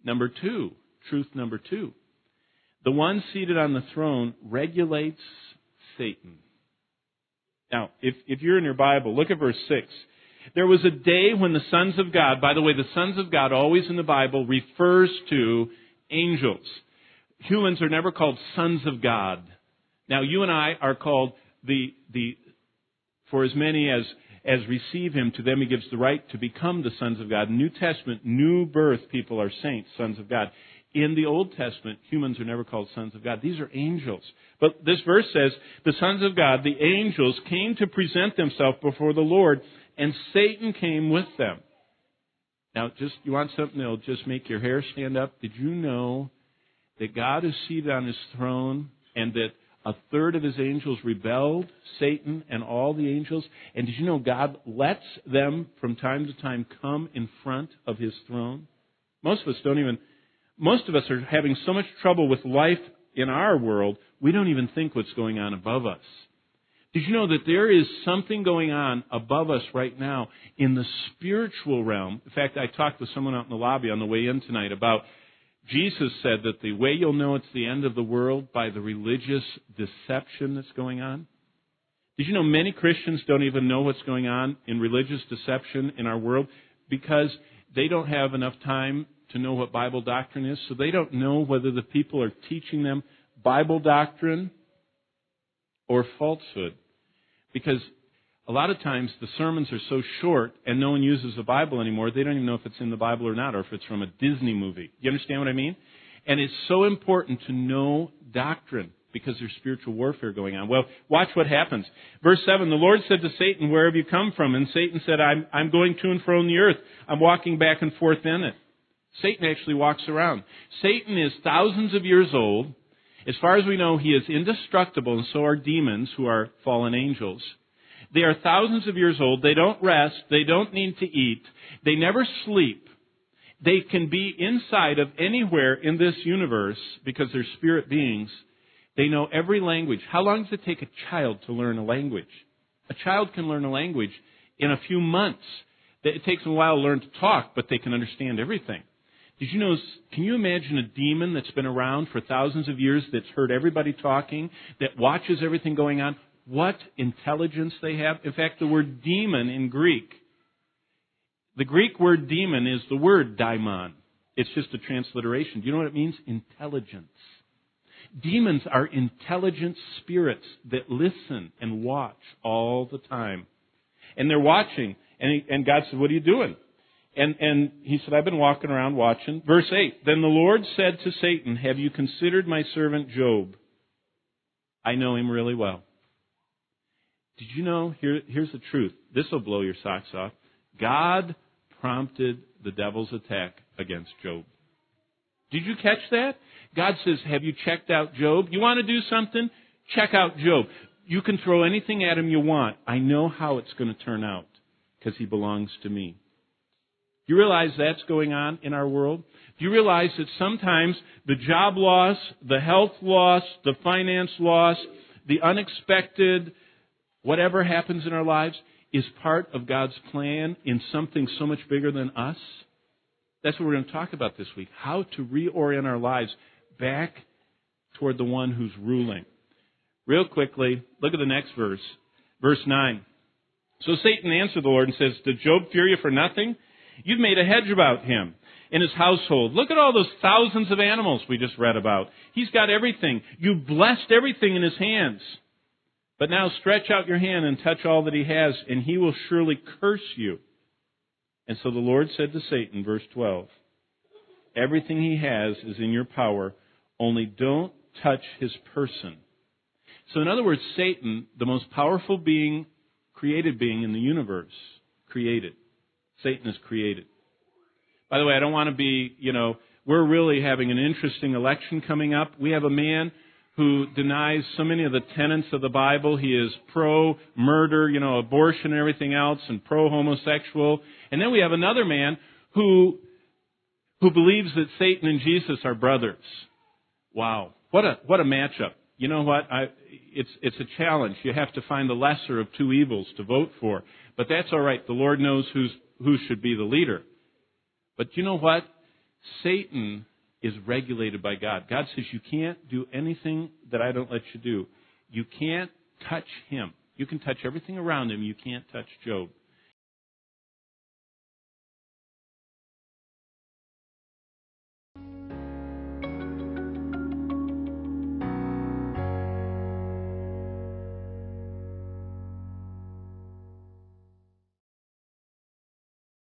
Number two, truth number two. The one seated on the throne regulates Satan. Now, if you're in your Bible, look at verse 6. There was a day when the sons of God, by the way, the sons of God always in the Bible refers to angels. Humans are never called sons of God. Now, you and I are called for as many as receive Him, to them He gives the right to become the sons of God. New Testament, new birth people are saints, sons of God. In the Old Testament, humans are never called sons of God. These are angels. But this verse says, the sons of God, the angels, came to present themselves before the Lord, and Satan came with them. Now, you want something that'll just make your hair stand up? Did you know that God is seated on His throne, and that a third of His angels rebelled, Satan and all the angels? And did you know God lets them from time to time come in front of His throne? Most of us are having so much trouble with life in our world, we don't even think what's going on above us. Did you know that there is something going on above us right now in the spiritual realm? In fact, I talked with someone out in the lobby on the way in tonight about Jesus said that the way you'll know it's the end of the world by the religious deception that's going on. Did you know many Christians don't even know what's going on in religious deception in our world because they don't have enough time to know what Bible doctrine is, so they don't know whether the people are teaching them Bible doctrine or falsehood. Because a lot of times the sermons are so short and no one uses the Bible anymore, they don't even know if it's in the Bible or not, or if it's from a Disney movie. You understand what I mean? And it's so important to know doctrine because there's spiritual warfare going on. Well, watch what happens. Verse 7, the Lord said to Satan, where have you come from? And Satan said, I'm going to and fro in the earth. I'm walking back and forth in it. Satan actually walks around. Satan is thousands of years old. As far as we know, he is indestructible, and so are demons, who are fallen angels. They are thousands of years old. They don't rest. They don't need to eat. They never sleep. They can be inside of anywhere in this universe because they're spirit beings. They know every language. How long does it take a child to learn a language? A child can learn a language in a few months. It takes them a while to learn to talk, but they can understand everything. Did you know, can you imagine a demon that's been around for thousands of years, that's heard everybody talking, that watches everything going on? What intelligence they have. In fact, the word demon in Greek, the Greek word demon is the word daimon. It's just a transliteration. Do you know what it means? Intelligence. Demons are intelligent spirits that listen and watch all the time. And they're watching. And God said, what are you doing? And he said, I've been walking around watching. Verse 8, then the Lord said to Satan, have you considered my servant Job? I know him really well. Did you know, here's the truth. This will blow your socks off. God prompted the devil's attack against Job. Did you catch that? God says, have you checked out Job? You want to do something? Check out Job. You can throw anything at him you want. I know how it's going to turn out because he belongs to me. Do you realize that's going on in our world? Do you realize that sometimes the job loss, the health loss, the finance loss, the unexpected, whatever happens in our lives is part of God's plan in something so much bigger than us? That's what we're going to talk about this week. How to reorient our lives back toward the one who's ruling. Real quickly, look at the next verse. Verse 9. So Satan answered the Lord and says, did Job fear you for nothing? You've made a hedge about him and his household. Look at all those thousands of animals we just read about. He's got everything. You blessed everything in his hands. But now stretch out your hand and touch all that he has, and he will surely curse you. And so the Lord said to Satan, verse 12, everything he has is in your power, only don't touch his person. So in other words, Satan, the most powerful being, created being in the universe, created. Satan is created. By the way, I don't want to be, we're really having an interesting election coming up. We have a man who denies so many of the tenets of the Bible. He is pro-murder, abortion and everything else, and pro-homosexual. And then we have another man who believes that Satan and Jesus are brothers. Wow. What a matchup. You know what? It's a challenge. You have to find the lesser of two evils to vote for. But that's all right. The Lord knows who should be the leader. But you know what? Satan is regulated by God. God says you can't do anything that I don't let you do. You can't touch him. You can touch everything around him. You can't touch Job.